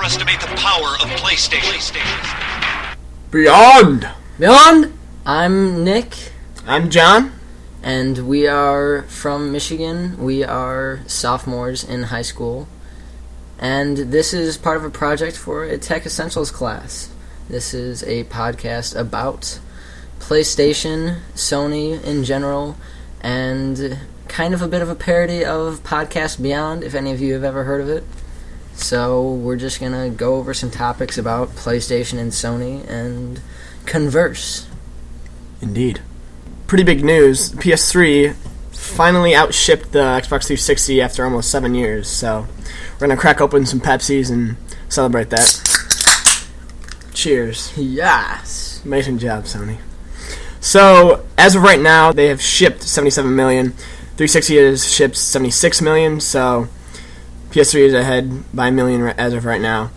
underestimate the power of PlayStation. Beyond! I'm Nick. I'm John. And we are from Michigan. We are sophomores in high school. And this is part of a project for a Tech Essentials class. This is a podcast about PlayStation, Sony in general, and kind of a bit of a parody of Podcast Beyond, if any of you have ever heard of it. So we're just going to go over some topics about PlayStation and Sony and converse. Indeed. Pretty big news. PS3 finally outshipped the Xbox 360 after almost 7 years, so we're going to crack open some Pepsis and celebrate that. Cheers. Yes. Amazing job, Sony. So, as of right now, they have shipped 77 million. 360 has shipped 76 million, so PS3 is ahead by a million as of right now.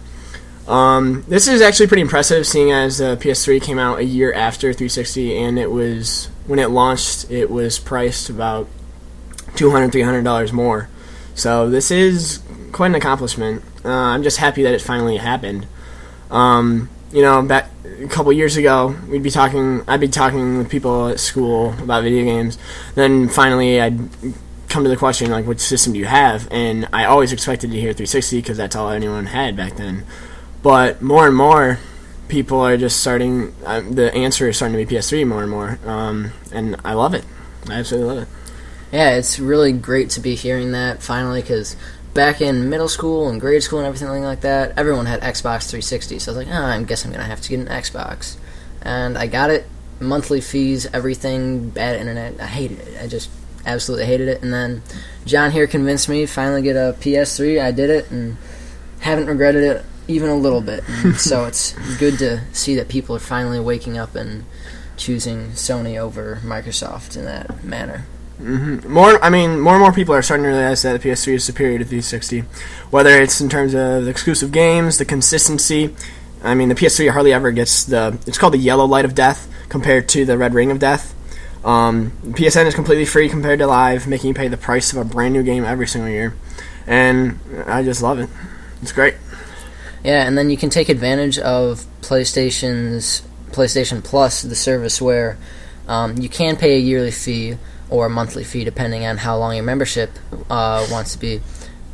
This is actually pretty impressive, seeing as PS3 came out a year after 360, and it was, when it launched, it was priced about $200, $300 more. So this is quite an accomplishment. I'm just happy that it finally happened. Back a couple years ago, I'd be talking with people at school about video games. Then finally, I'd come to the question, like, which system do you have? And I always expected to hear 360 because that's all anyone had back then. But more and more people are just starting, the answer is starting to be PS3 more and more. And I love it. I absolutely love it. Yeah, it's really great to be hearing that finally, because back in middle school and grade school and everything like that, everyone had Xbox 360. So I was like, I guess I'm going to have to get an Xbox. And I got it. Monthly fees, everything, bad internet. I hated it. I just absolutely hated it. And then John here convinced me to finally get a PS3. I did it and haven't regretted it even a little bit. And so it's good to see that people are finally waking up and choosing Sony over Microsoft in that manner. Mm-hmm. More and more people are starting to realize that the PS3 is superior to 360, whether it's in terms of the exclusive games, the consistency. I mean, the PS3 hardly ever gets it's called the yellow light of death compared to the red ring of death. PSN is completely free compared to Live, making you pay the price of a brand new game every single year. And I just love it. It's great. Yeah, and then you can take advantage of PlayStation Plus, the service where you can pay a yearly fee or a monthly fee, depending on how long your membership wants to be.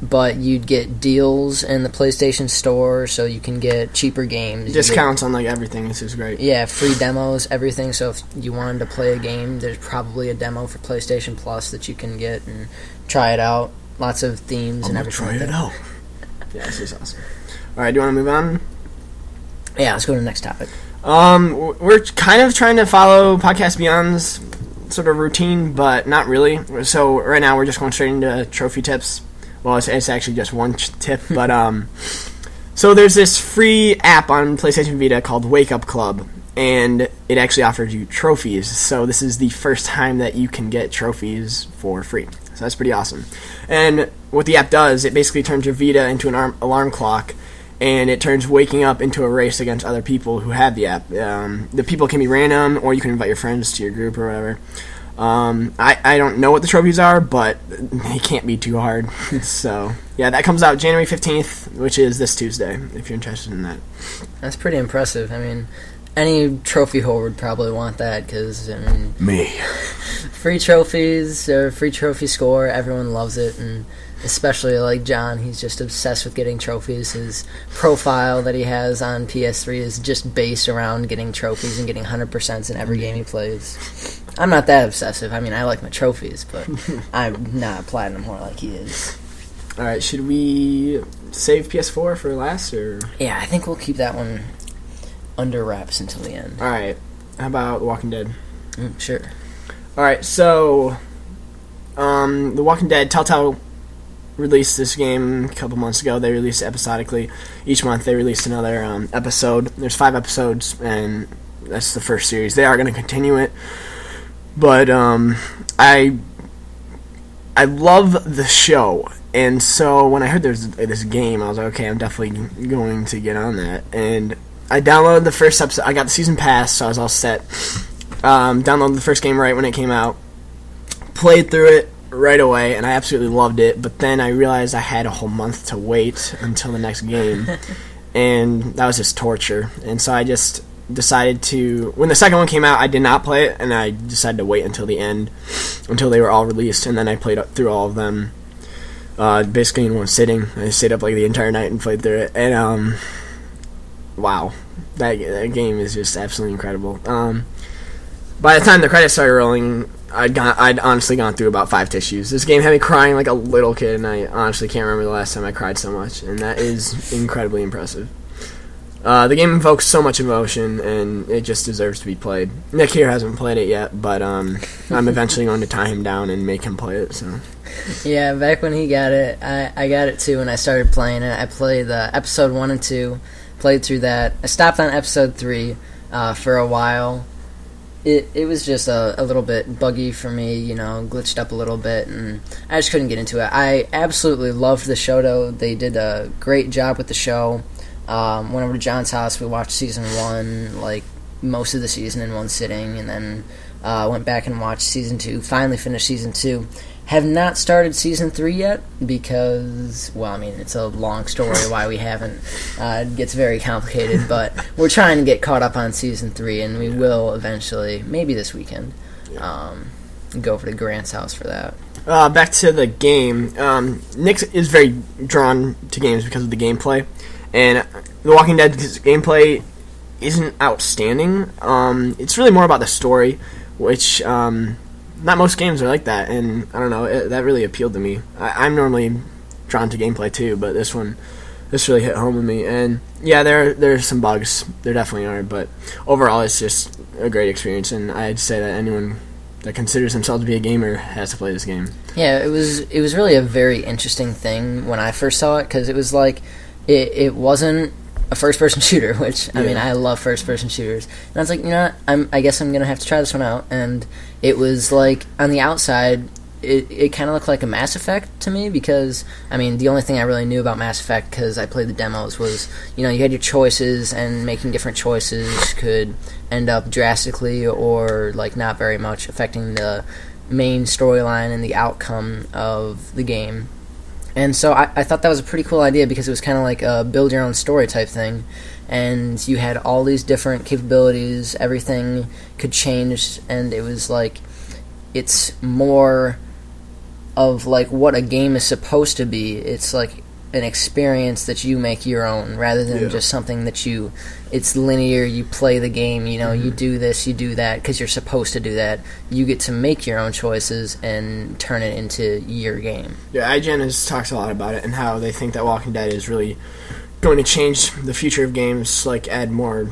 But you'd get deals in the PlayStation Store, so you can get cheaper games. Discounts on, like, everything. This is great. Yeah, free demos, everything. So if you wanted to play a game, there's probably a demo for PlayStation Plus that you can get and try it out. Lots of themes and everything. Try it out. Yeah, this is awesome. All right, do you want to move on? Yeah, let's go to the next topic. We're kind of trying to follow Podcast Beyond's sort of routine, but not really. So right now we're just going straight into trophy tips. Well, it's actually just one tip, but so there's this free app on PlayStation Vita called Wake Up Club, and it actually offers you trophies. So this is the first time that you can get trophies for free. So that's pretty awesome. And what the app does, it basically turns your Vita into an alarm clock, and it turns waking up into a race against other people who have the app. The people can be random, or you can invite your friends to your group or whatever. I don't know what the trophies are, but they can't be too hard. So, yeah, that comes out January 15th, which is this Tuesday, if you're interested in that. That's pretty impressive. I mean, any trophy holder would probably want that, because, I mean... Me. Free trophies, or free trophy score, everyone loves it, and especially like John, he's just obsessed with getting trophies. His profile that he has on PS3 is just based around getting trophies and getting 100% in every game he plays. I'm not that obsessive. I mean, I like my trophies, but I'm not platinum whore like he is. Alright, should we save PS4 for last, or...? Yeah, I think we'll keep that one under wraps until the end. Alright, how about Walking Dead? Sure. Alright, so... The Walking Dead, Telltale released this game a couple months ago. They released it episodically. Each month they released another episode. There's 5 episodes, and that's the first series. They are going to continue it. But I love the show, and so when I heard there's this game, I was like, okay, I'm definitely going to get on that. And I downloaded the first episode. I got the season pass, so I was all set. Downloaded the first game right when it came out. Played through it right away, and I absolutely loved it. But then I realized I had a whole month to wait until the next game. and that was just torture. And so I just decided to, when the second one came out, I did not play it, and I decided to wait until the end, until they were all released, and then I played through all of them basically in one sitting. I stayed up like the entire night and played through it, and wow, that game is just absolutely incredible. By the time the credits started rolling, I'd honestly gone through about 5 tissues. This game had me crying like a little kid, and I honestly can't remember the last time I cried so much, and that is incredibly impressive. The game invokes so much emotion, and it just deserves to be played. Nick here hasn't played it yet, but I'm eventually going to tie him down and make him play it. So, yeah, back when he got it, I got it too, and I started playing it. I played episode 1 and 2, played through that. I stopped on episode 3 for a while. It was just a little bit buggy for me, glitched up a little bit, and I just couldn't get into it. I absolutely loved the show, though. They did a great job with the show. Went over to John's house. We watched season 1, like most of the season in one sitting, and then went back and watched season 2. Finally finished season 2. Have not started season 3 yet because, well, I mean, it's a long story why we haven't. It gets very complicated, but we're trying to get caught up on season 3, and we will eventually, maybe this weekend, go over to Grant's house for that. Back to the game. Nick is very drawn to games because of the gameplay, and The Walking Dead's gameplay isn't outstanding. It's really more about the story, which not most games are like that, and I don't know, that really appealed to me. I'm normally drawn to gameplay too, but this really hit home with me. And yeah, there's some bugs, there definitely are, but overall it's just a great experience, and I'd say that anyone that considers himself to be a gamer has to play this game. Yeah, it was really a very interesting thing when I first saw it, because it was like it wasn't a first-person shooter, which, I mean, I love first-person shooters. And I was like, I guess I'm going to have to try this one out. And it was like, on the outside, it kind of looked like a Mass Effect to me, because, I mean, the only thing I really knew about Mass Effect, because I played the demos, was, you had your choices, and making different choices could end up drastically or, like, not very much affecting the main storyline and the outcome of the game. And so I thought that was a pretty cool idea, because it was kind of like a build-your-own-story type thing. And you had all these different capabilities, everything could change, and it was like, it's more of like what a game is supposed to be. It's like an experience that you make your own, rather than just something that it's linear, you play the game, you do this, you do that, because you're supposed to do that. You get to make your own choices and turn it into your game. Yeah, IGN has talked a lot about it, and how they think that Walking Dead is really going to change the future of games, like add more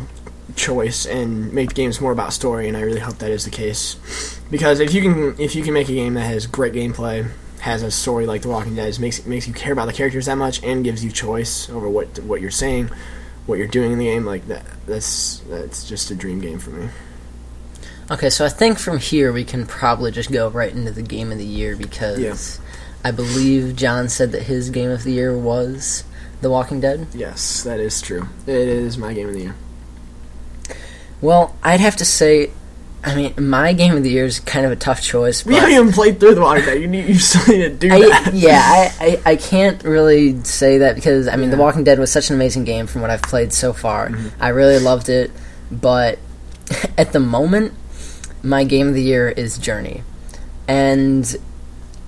choice and make games more about story, and I really hope that is the case. Because if you can make a game that has great gameplay, has a story like The Walking Dead, makes you care about the characters that much, and gives you choice over what you're saying, what you're doing in the game, like that's just a dream game for me. Okay, so I think from here we can probably just go right into the game of the year, because I believe John said that his game of the year was The Walking Dead. Yes, that is true. It is my game of the year. Well, I'd have to say, I mean, my game of the year is kind of a tough choice. We haven't even played through The Walking Dead. You still need to do that. Yeah, I can't really say that, because, I mean, The Walking Dead was such an amazing game from what I've played so far. Mm-hmm. I really loved it, but at the moment, my game of the year is Journey. And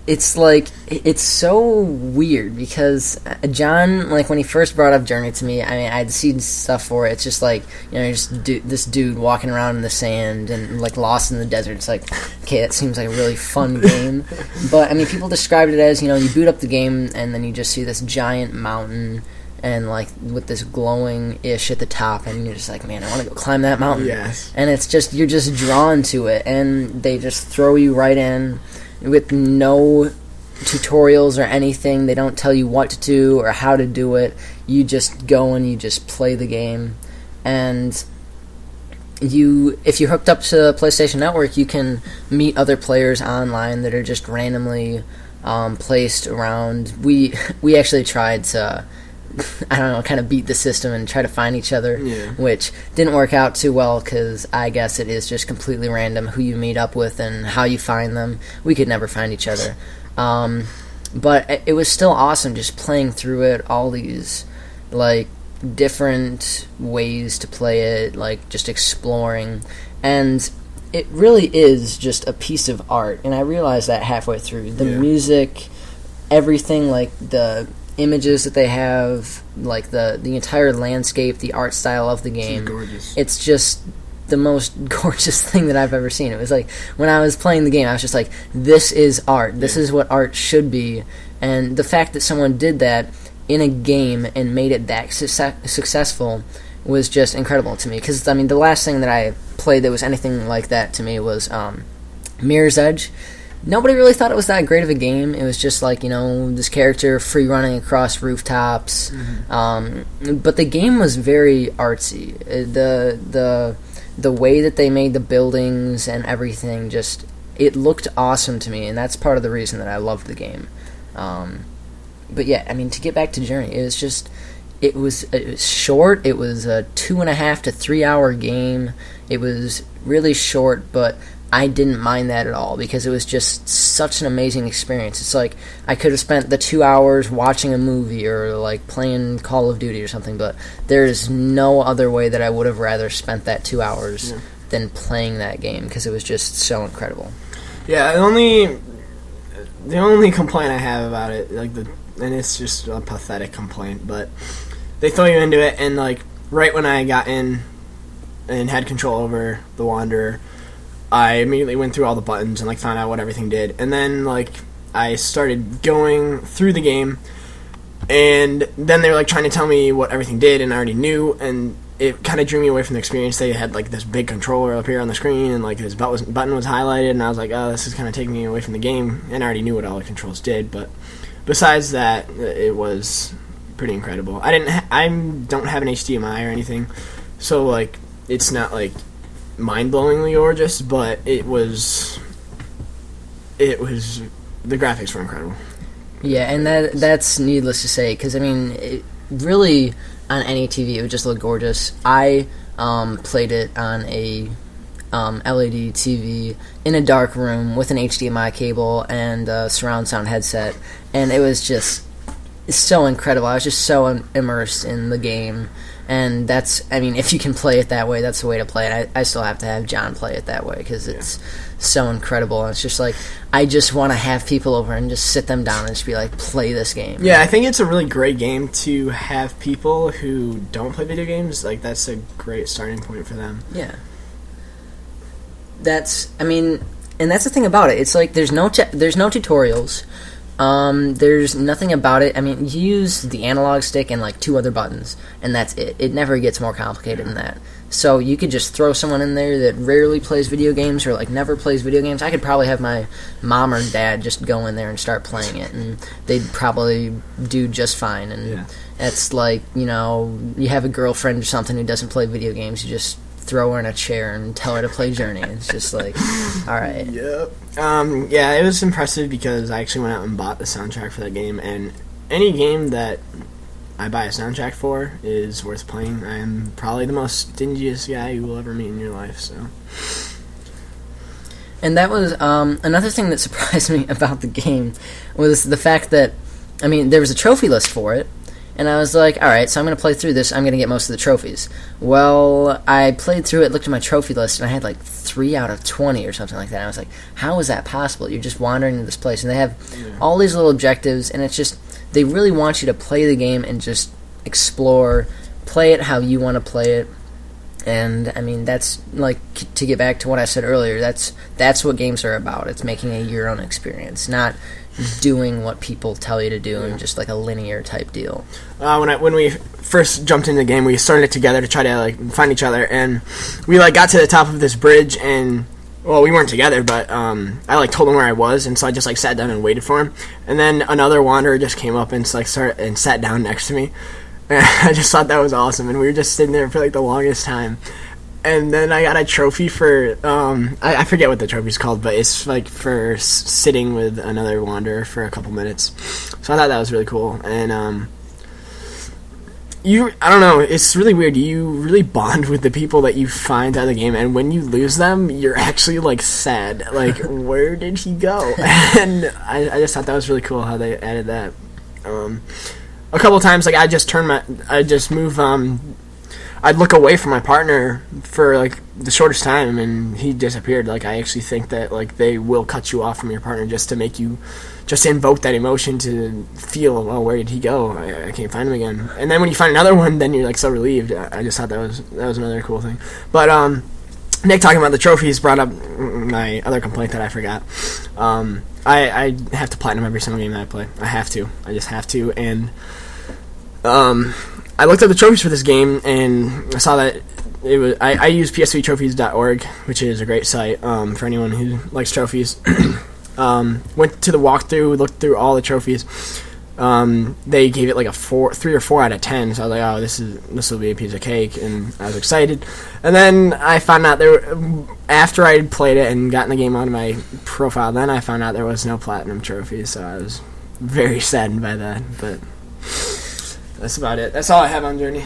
it's like, it's so weird, because John, like, when he first brought up Journey to me, I mean, I'd seen stuff for it. It's just like, just this dude walking around in the sand and, like, lost in the desert. It's like, okay, that seems like a really fun game. But, I mean, people described it as, you boot up the game, and then you just see this giant mountain, and, like, with this glowing-ish at the top, and you're just like, man, I want to go climb that mountain. Yes. And it's just, you're just drawn to it, and they just throw you right in with no tutorials or anything. They don't tell you what to do or how to do it. You just go and you just play the game. And if you're hooked up to PlayStation Network, you can meet other players online that are just randomly placed around. We actually tried to, I don't know, kind of beat the system and try to find each other, which didn't work out too well, because I guess it is just completely random who you meet up with and how you find them. We could never find each other. But it was still awesome just playing through it, all these, like, different ways to play it, like just exploring, and it really is just a piece of art. And I realized that halfway through. The music, everything, like the images that they have, like the entire landscape, the art style of the game. It's gorgeous. It's just the most gorgeous thing that I've ever seen. It was like, when I was playing the game, I was just like, this is art. This is what art should be. And the fact that someone did that in a game and made it that successful was just incredible to me. Because, I mean, the last thing that I played that was anything like that to me was Mirror's Edge. Nobody really thought it was that great of a game. It was just like, this character free running across rooftops. But the game was very artsy. The way that they made the buildings and everything, just, it looked awesome to me, and that's part of the reason that I loved the game. But yeah, I mean, to get back to Journey, it was short. It was a 2.5 to 3 hour game. It was really short, but I didn't mind that at all, because it was just such an amazing experience. It's like I could have spent the 2 hours watching a movie or like playing Call of Duty or something, but there is no other way that I would have rather spent that 2 hours than playing that game, because it was just so incredible. Yeah, the only complaint I have about it, and it's just a pathetic complaint, but they throw you into it, and like right when I got in and had control over the Wanderer, I immediately went through all the buttons and like found out what everything did, and then like I started going through the game, and then they were like trying to tell me what everything did, and I already knew, and it kind of drew me away from the experience. They had like this big controller up here on the screen, and like this button was highlighted, and I was like, oh, this is kind of taking me away from the game, and I already knew what all the controls did. But besides that, it was pretty incredible. I don't have an HDMI or anything, so like it's not like mind-blowingly gorgeous, but it was the graphics were incredible. Yeah, and that's needless to say, because I mean, it really, on any TV it would just look gorgeous. I played it on a LED TV in a dark room with an HDMI cable and a surround sound headset, and it was just so incredible. I was just so immersed in the game. And if you can play it that way, that's the way to play it. I still have to have John play it that way, because it's so incredible. And it's just like, I just want to have people over and just sit them down and just be like, play this game. Yeah, I think it's a really great game to have people who don't play video games. Like, that's a great starting point for them. Yeah. And that's the thing about it. It's like, there's no tutorials. There's nothing about it. I mean, you use the analog stick and like 2 other buttons, and that's it. It never gets more complicated than that. So you could just throw someone in there that rarely plays video games or like never plays video games. I could probably have my mom or dad just go in there and start playing it, and they'd probably do just fine. And it's like, you have a girlfriend or something who doesn't play video games, you just throw her in a chair and tell her to play Journey. It's just like, all right. Yep. Yeah, it was impressive because I actually went out and bought the soundtrack for that game, and any game that I buy a soundtrack for is worth playing. I am probably the most stingiest guy you will ever meet in your life, so. And that was another thing that surprised me about the game was the fact that, there was a trophy list for it, and I was like, alright, so I'm going to play through this, I'm going to get most of the trophies. Well, I played through it, looked at my trophy list, and I had like 3 out of 20 or something like that. And I was like, how is that possible? You're just wandering into this place, and they have all these little objectives, and it's just, they really want you to play the game and just explore, play it how you want to play it. And, that's, like, to get back to what I said earlier, that's what games are about. It's making a your own experience, not doing what people tell you to do in just like a linear type deal. When we first jumped into the game, we started it together to try to like find each other, and we like got to the top of this bridge, and well, we weren't together, but I like told him where I was, and so I just like sat down and waited for him, and then another wanderer just came up and sat down next to me. And I just thought that was awesome, and we were just sitting there for like the longest time. And then I got a trophy for, I forget what the trophy's called, but it's like for sitting with another wanderer for a couple minutes. So I thought that was really cool. And I don't know, it's really weird. You really bond with the people that you find out of the game, and when you lose them, you're actually like sad. Like, where did he go? And I just thought that was really cool how they added that. a couple times, like, I just move, I'd look away from my partner for, like, the shortest time, and he disappeared. Like, I actually think that, like, they will cut you off from your partner just to make you, just to invoke that emotion to feel, oh, where did he go? I can't find him again. And then when you find another one, then you're, like, so relieved. I just thought that was another cool thing. But, Nick talking about the trophies brought up my other complaint that I forgot. I have to platinum every single game that I play. I have to. I just have to. And I looked at the trophies for this game, and I saw that it was. I use ps3trophies.org, which is a great site for anyone who likes trophies. Went to the walkthrough, looked through all the trophies. They gave it like a 3 or 4 out of 10. So I was like, oh, this will be a piece of cake, and I was excited. And then I found out after I played it and gotten the game onto my profile, then I found out there was no platinum trophies. So I was very saddened by that. But that's about it. That's all I have on Journey.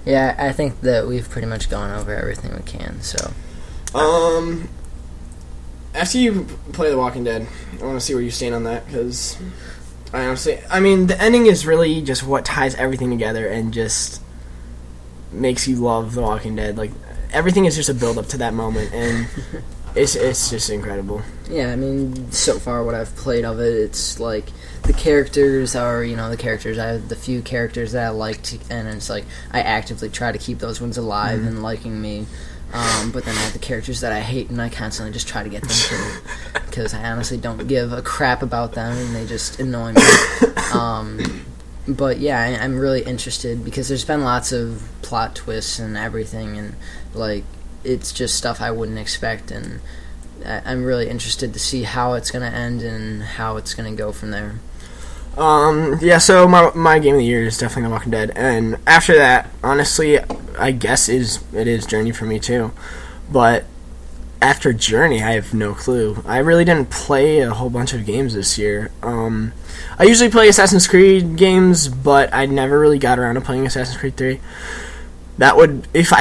Yeah, I think that we've pretty much gone over everything we can. So, after you play The Walking Dead, I want to see where you stand on that, because I mean, the ending is really just what ties everything together and just makes you love The Walking Dead. Like, everything is just a build up to that moment, and it's just incredible. Yeah, I mean, so far what I've played of it, it's like the characters are, I have the few characters that I liked, and it's like I actively try to keep those ones alive and liking me. But then I have the characters that I hate, and I constantly just try to get them killed, because I honestly don't give a crap about them, and they just annoy me. But yeah, I'm really interested, because there's been lots of plot twists and everything, and like, it's just stuff I wouldn't expect, and I'm really interested to see how it's going to end and how it's going to go from there. Yeah, so my game of the year is definitely The Walking Dead, and after that, honestly, I guess it is Journey for me too. But after Journey, I have no clue. I really didn't play a whole bunch of games this year. I usually play Assassin's Creed games, but I never really got around to playing Assassin's Creed 3. If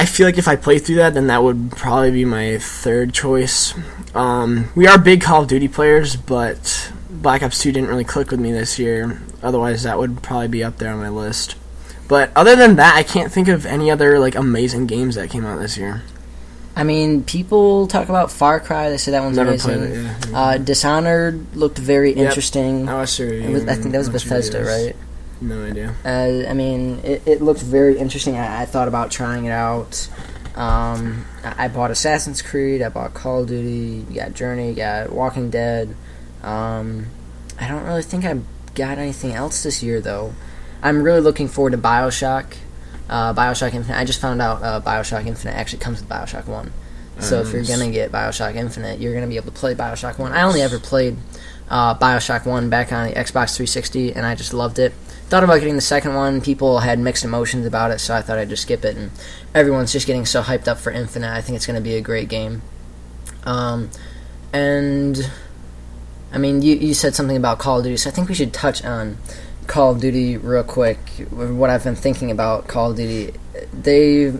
I play through that, then that would probably be my third choice. We are big Call of Duty players, but Black Ops 2 didn't really click with me this year. Otherwise, that would probably be up there on my list. But other than that, I can't think of any other like amazing games that came out this year. I mean, people talk about Far Cry. They say that one's Never amazing. played it, yeah. Dishonored looked very interesting. I was sure. I think that was Bethesda, right? No idea. I mean, it looked very interesting. I thought about trying it out. I bought Assassin's Creed. I bought Call of Duty. You got Journey. You got Walking Dead. I don't really think I got anything else this year, though. I'm really looking forward to BioShock. BioShock Infinite. I just found out BioShock Infinite actually comes with BioShock 1. So if you're going to get BioShock Infinite, you're going to be able to play BioShock 1. I only ever played BioShock 1 back on the Xbox 360, and I just loved it. Thought about getting the second one. People had mixed emotions about it, so I thought I'd just skip it. And everyone's just getting so hyped up for Infinite. I think it's going to be a great game. And, I mean, you said something about Call of Duty, so I think we should touch on Call of Duty real quick. What I've been thinking about Call of Duty. They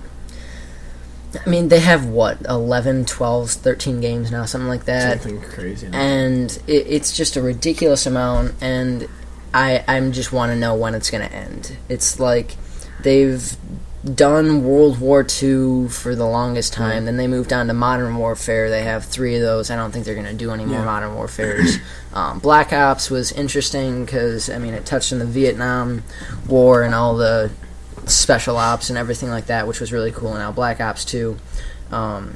have, 11, 12, 13 games now, something like that. Something crazy. And it's just a ridiculous amount, and I just want to know when it's going to end. It's like they've done World War II for the longest time, then they moved on to Modern Warfare. They have 3 of those. I don't think they're going to do any more Modern Warfares. Black Ops was interesting because, I mean, it touched on the Vietnam War and all the special ops and everything like that, which was really cool. And now Black Ops 2. I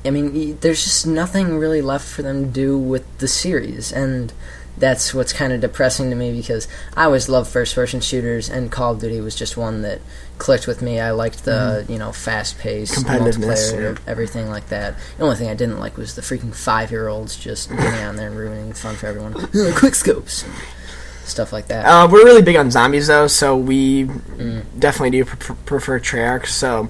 mean, there's just nothing really left for them to do with the series, and that's what's kind of depressing to me, because I always loved first-person shooters, and Call of Duty was just one that clicked with me. I liked the, fast-paced multiplayer, everything like that. The only thing I didn't like was the freaking 5-year-olds just getting on there and ruining fun for everyone. Quick scopes. Stuff like that. We're really big on zombies, though, so we definitely do prefer Treyarch. So,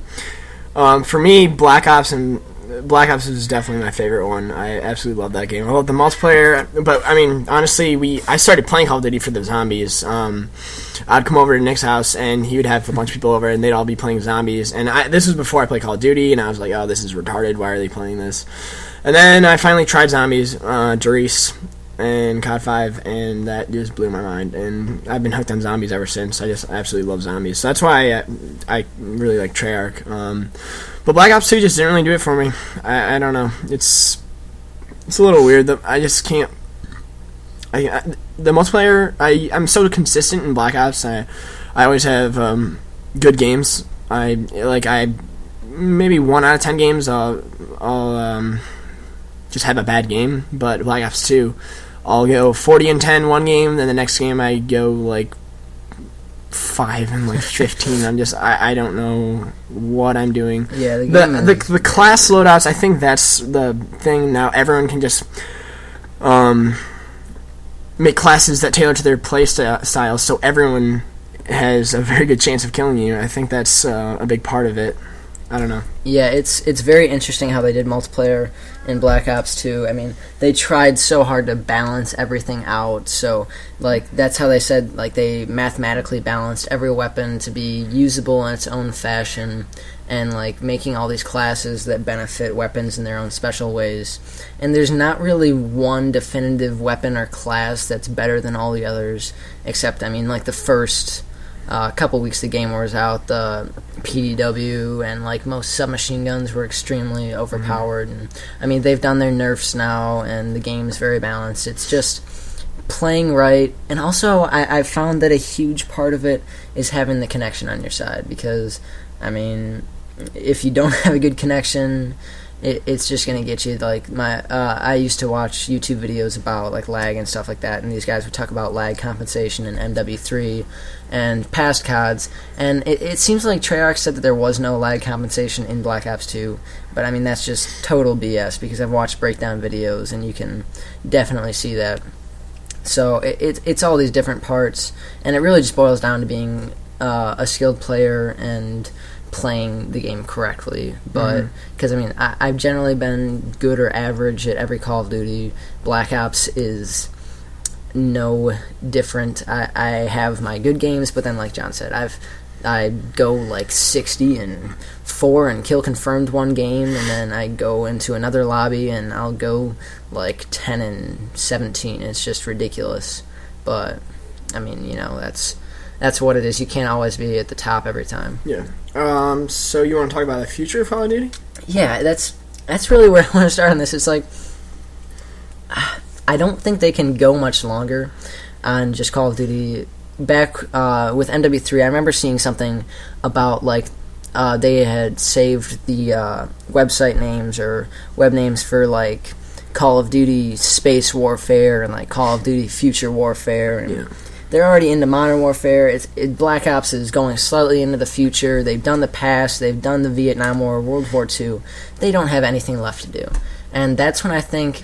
for me, Black Ops is definitely my favorite one. I absolutely love that game. I love the multiplayer, but I mean, honestly, I started playing Call of Duty for the zombies. I'd come over to Nick's house, and he would have a bunch of people over, and they'd all be playing zombies. And this was before I played Call of Duty, and I was like, oh, this is retarded. Why are they playing this? And then I finally tried zombies, Doris, and COD 5, and that just blew my mind. And I've been hooked on zombies ever since. I just absolutely love zombies. So that's why I really like Treyarch. But Black Ops 2 just didn't really do it for me. I don't know. It's a little weird. I just can't. The multiplayer, I'm so consistent in Black Ops. I always have good games. Maybe 1 out of 10 games I'll just have a bad game. But Black Ops 2, I'll go 40-10 one game, then the next game I go like 5 and like 15. I don't know what I'm doing. Yeah, the class loadouts, I think that's the thing now. Everyone can just make classes that tailor to their play styles, so everyone has a very good chance of killing you. I think that's a big part of it. I don't know. Yeah, it's very interesting how they did multiplayer in Black Ops 2. I mean, they tried so hard to balance everything out. So, like, that's how they said, like, they mathematically balanced every weapon to be usable in its own fashion, and, like, making all these classes that benefit weapons in their own special ways. And there's not really one definitive weapon or class that's better than all the others, except, I mean, like, the first couple weeks the game was out, the PDW and like most submachine guns were extremely overpowered. And I mean, they've done their nerfs now, and the game's very balanced. It's just playing right, and also I've found that a huge part of it is having the connection on your side, because I mean, if you don't have a good connection, it's just gonna get you. Like I used to watch YouTube videos about like lag and stuff like that, and these guys would talk about lag compensation in MW3 and past CODs, and it seems like Treyarch said that there was no lag compensation in Black Ops 2, but I mean that's just total BS, because I've watched breakdown videos and you can definitely see that. So it's all these different parts, and it really just boils down to being a skilled player and playing the game correctly. But because I mean I've generally been good or average at every Call of Duty. Black Ops is no different. I have my good games, but then like John said, I go like 60-4 and kill confirmed one game, and then I go into another lobby and I'll go like 10-17. It's just ridiculous. But I mean, you know, that's what it is. You can't always be at the top every time. Yeah. So you want to talk about the future of Call of Duty? Yeah, that's really where I want to start on this. It's like, I don't think they can go much longer on just Call of Duty. Back with MW3, I remember seeing something about like they had saved the website names or web names for like Call of Duty Space Warfare and like Call of Duty Future Warfare, and they're already into Modern Warfare. Black Ops is going slightly into the future. They've done the past. They've done the Vietnam War, World War II. They don't have anything left to do, and that's when I think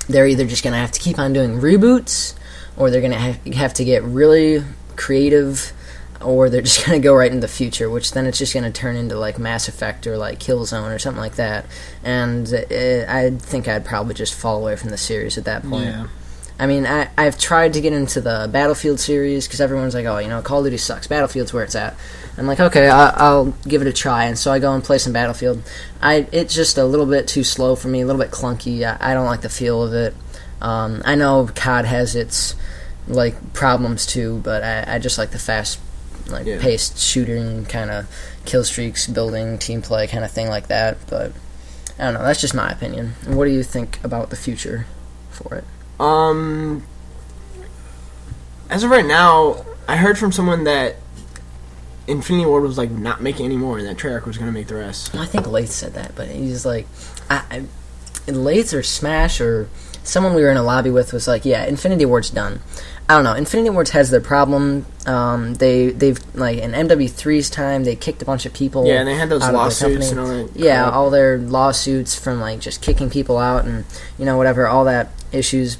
they're either just going to have to keep on doing reboots, or they're going to have to get really creative, or they're just going to go right into the future, which then it's just going to turn into like Mass Effect or like Killzone or something like that. And I think I'd probably just fall away from the series at that point. Yeah. I mean, I've tried to get into the Battlefield series, because everyone's like, oh, you know, Call of Duty sucks. Battlefield's where it's at. I'm like, okay, I'll give it a try. And so I go and play some Battlefield. It's just a little bit too slow for me, a little bit clunky. I don't like the feel of it. I know COD has its like problems too, but I just like the fast, like paced shooting kind of kill streaks, building, team play kind of thing like that. But I don't know. That's just my opinion. And what do you think about the future for it? As of right now, I heard from someone that Infinity Ward was like not making any more, and that Treyarch was going to make the rest. Well, I think Lath said that, but he's like, Lath or Smash or someone we were in a lobby with was like, yeah, Infinity Ward's done. I don't know. Infinity Ward has their problem. They've like in MW3's time, they kicked a bunch of people. Yeah, and they had those lawsuits and all that. Yeah, all their lawsuits from like just kicking people out and whatever, all that issues.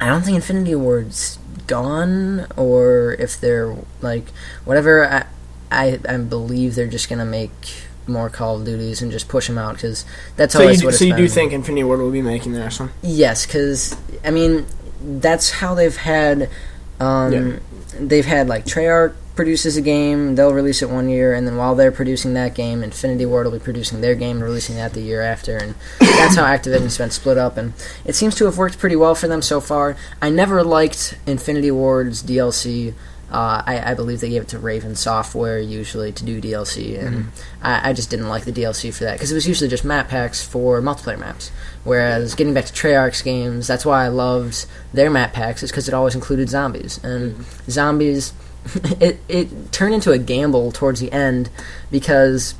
I don't think Infinity Ward's gone, or if they're like whatever. I believe they're just gonna make more Call of Duties and just push them out, because that's always what it's been. So you do think Infinity Ward will be making the next one? Yes, because I mean that's how they've had. They've had like Treyarch produces a game, they'll release it one year, and then while they're producing that game, Infinity Ward will be producing their game and releasing that the year after, and that's how Activision's been split up, and it seems to have worked pretty well for them so far. I never liked Infinity Ward's DLC. I believe they gave it to Raven Software usually to do DLC, and I just didn't like the DLC for that, because it was usually just map packs for multiplayer maps. Whereas getting back to Treyarch's games, that's why I loved their map packs, is because it always included zombies. And zombies, it turned into a gamble towards the end, because,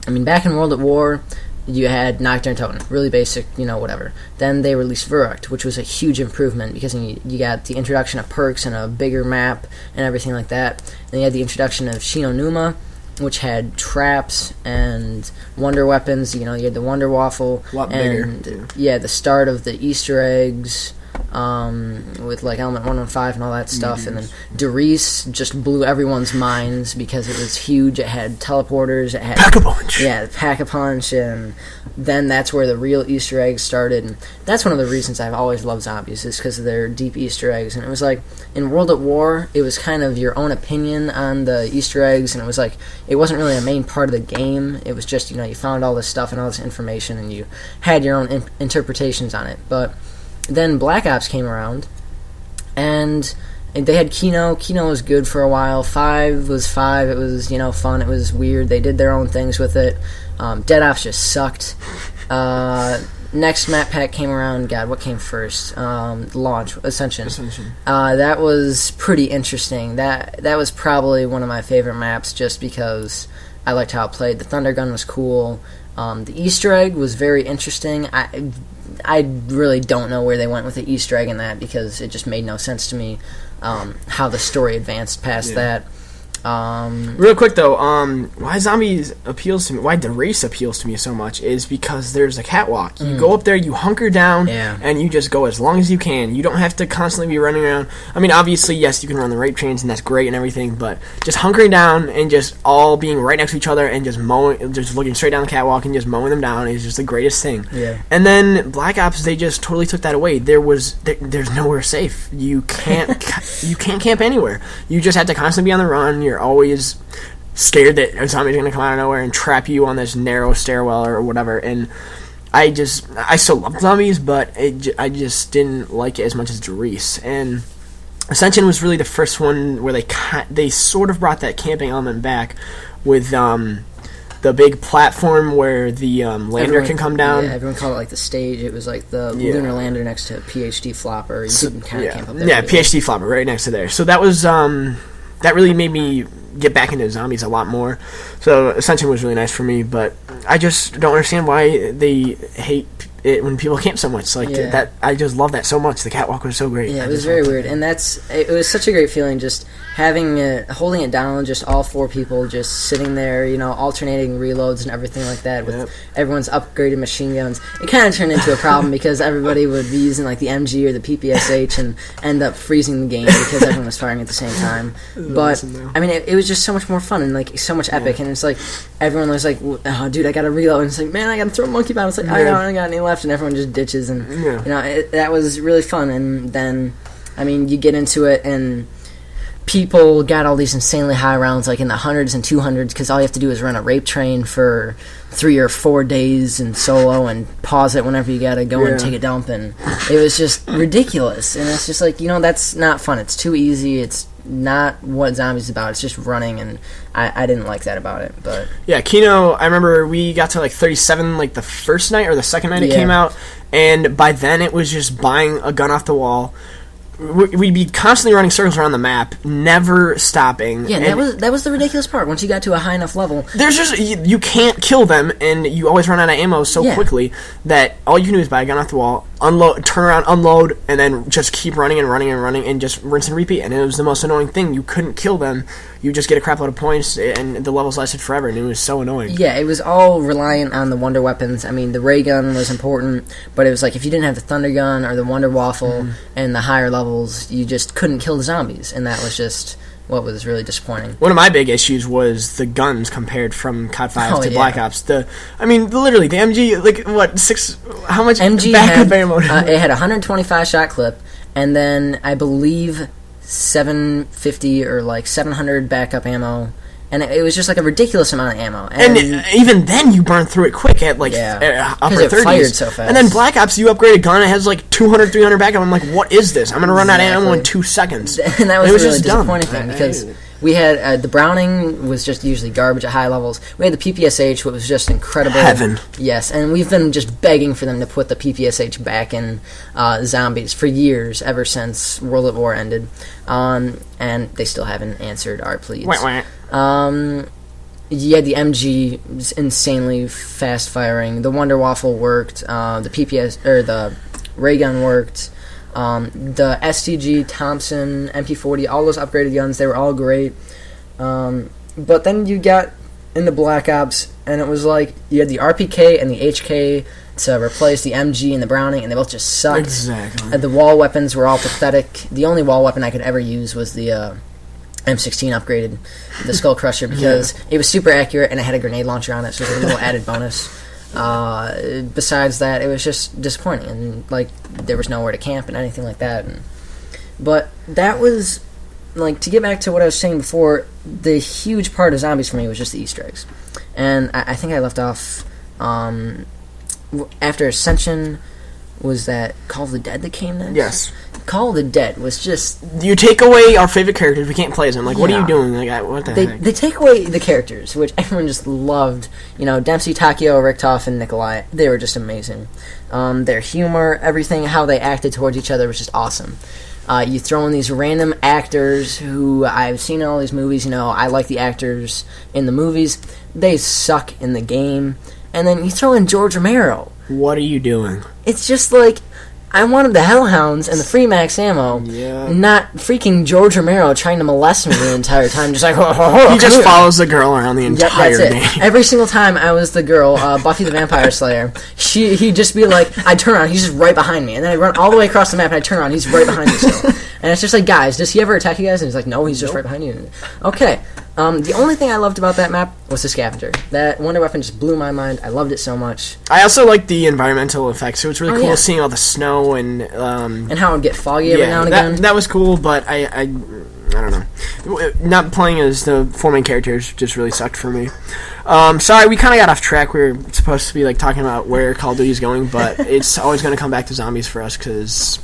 I mean, back in World at War, you had Nocturne Totem, really basic, whatever. Then they released Verrückt, which was a huge improvement, because you got the introduction of perks and a bigger map and everything like that. Then you had the introduction of Shinonuma, which had traps and wonder weapons. You had the Wonder Waffle. A lot bigger. Yeah, the start of the Easter eggs, with like Element 115 and all that stuff, and then Derice just blew everyone's minds because it was huge. It had teleporters, it had Pack-a-Punch. Yeah, Pack-a-Punch, and then that's where the real Easter eggs started, and that's one of the reasons I've always loved zombies, is because of their deep Easter eggs. And it was like, in World at War, it was kind of your own opinion on the Easter eggs, and it was like, it wasn't really a main part of the game. It was just, you found all this stuff and all this information, and you had your own interpretations on it. But then Black Ops came around, and they had Kino. Kino was good for a while. 5 was 5. It was, fun. It was weird. They did their own things with it. Dead Ops just sucked. Next map pack came around. God, what came first? Launch. Ascension. That was pretty interesting. That was probably one of my favorite maps, just because I liked how it played. The Thunder Gun was cool. The Easter egg was very interesting. I really don't know where they went with the Easter egg in that, because it just made no sense to me how the story advanced past that. Real quick though, why zombies appeals to me, why the race appeals to me so much, is because there's a catwalk. You go up there, you hunker down, and you just go as long as you can. You don't have to constantly be running around. I mean, obviously, yes, you can run the rape trains, and that's great and everything, but just hunkering down and just all being right next to each other and just looking straight down the catwalk and just mowing them down is just the greatest thing. Yeah. And then Black Ops, they just totally took that away. There's nowhere safe. You can't camp anywhere. You just have to constantly be on the run. You're always scared that a zombie's going to come out of nowhere and trap you on this narrow stairwell or whatever. And I still love zombies, but I just didn't like it as much as Derice. And Ascension was really the first one where they sort of brought that camping element back with the big platform where the lander can come down. Yeah, everyone called it like the stage. It was like the lunar lander next to PhD Flopper. You could kind of camp up there. Yeah, PhD Flopper right next to there. So that was that really made me get back into zombies a lot more. So Ascension was really nice for me, but I just don't understand why they hate it when people camp so much. That I just love that so much. The catwalk was so great. Yeah, it was very weird, and it was such a great feeling just having it, holding it down, just all 4 people just sitting there, alternating reloads and everything like that with everyone's upgraded machine guns. It kind of turned into a problem because everybody would be using like the MG or the PPSH and end up freezing the game because everyone was firing at the same time. But I mean, it was just so much more fun and like so much epic, and it's like everyone was like, "Oh, dude, I got to reload," and it's like, "Man, I got to throw a monkey bomb." It's like, I don't got any left, and everyone just ditches, and that was really fun. And then, I mean, you get into it and people got all these insanely high rounds, like in the hundreds and 200s, because all you have to do is run a rape train for 3 or 4 days in solo and pause it whenever you gotta go and take a dump, and it was just ridiculous. And it's just like, that's not fun. It's too easy. It's not what zombies is about. It's just running, and I didn't like that about it. But yeah, Kino, I remember we got to like 37 like the first night or the second night it came out, and by then it was just buying a gun off the wall. We'd be constantly running circles around the map, never stopping. Yeah, that was the ridiculous part. Once you got to a high enough level, there's just you can't kill them, and you always run out of ammo so quickly that all you can do is buy a gun off the wall, unload, turn around, unload, and then just keep running and running and running, and just rinse and repeat. And it was the most annoying thing. You couldn't kill them. You just get a crap load of points, and the levels lasted forever, and it was so annoying. Yeah, it was all reliant on the wonder weapons. I mean, the ray gun was important, but it was like if you didn't have the thunder gun or the wonder waffle and the higher levels, you just couldn't kill the zombies, and that was just what was really disappointing. One of my big issues was the guns compared from COD 5 to Black Ops. Literally, the MG, how much MG backup ammo? It had a 125 shot clip, and then I believe 750 or like 700 backup ammo, and it was just like a ridiculous amount of ammo. And even then, you burn through it quick at like upper 30s. Fired so fast. And then Black Ops, you upgrade a gun, it has like 200, 300 backup. I'm like, what is this? I'm going to run out of ammo in 2 seconds. And that was a really just disappointing thing because we had the Browning was just usually garbage at high levels. We had the PPSH, which was just incredible. Heaven. Yes, and we've been just begging for them to put the PPSH back in zombies for years, ever since World at War ended. And they still haven't answered our pleas. Yeah, the MG is insanely fast firing. The Wonder Waffle worked. The the ray gun worked. The STG, Thompson, MP40, all those upgraded guns, they were all great. But then you got into Black Ops, and it was like you had the RPK and the HK to replace the MG and the Browning, and they both just sucked. Exactly. The wall weapons were all pathetic. The only wall weapon I could ever use was the M16 upgraded, the Skull Crusher, because it was super accurate and it had a grenade launcher on it, so it was a little added bonus. Besides that, it was just disappointing, and like there was nowhere to camp and anything like that. But that was like, to get back to what I was saying before, the huge part of zombies for me was just the Easter eggs, and I think I left off after Ascension. Was that Call of the Dead that came next? Yes. Call of the Dead was just... You take away our favorite characters, we can't play as them. Like, what are you doing? Like, what the heck? They take away the characters, which everyone just loved. You know, Dempsey, Takio, Richtoff, and Nikolai. They were just amazing. Their humor, everything, how they acted towards each other was just awesome. You throw in these random actors who I've seen in all these movies. You know, I like the actors in the movies. They suck in the game. And then you throw in George Romero. What are you doing? It's just like, I wanted the Hellhounds and the free max ammo, not freaking George Romero trying to molest me the entire time. Just like, he just follows the girl around the entire game. Every single time I was the girl, Buffy the Vampire Slayer, he'd just be like, I'd turn around, he's just right behind me, and then I'd run all the way across the map, and I'd turn around, he's right behind me still. And it's just like, guys, does he ever attack you guys? And he's like, no, he's just right behind you. Okay. The only thing I loved about that map was the scavenger. That Wonder Weapon just blew my mind. I loved it so much. I also liked the environmental effects. So it's really cool seeing all the snow and how it would get foggy every now and again. That was cool, but I don't know. Not playing as the 4 main characters just really sucked for me. Sorry, we kind of got off track. We were supposed to be like talking about where Call of Duty is going, but it's always going to come back to zombies for us because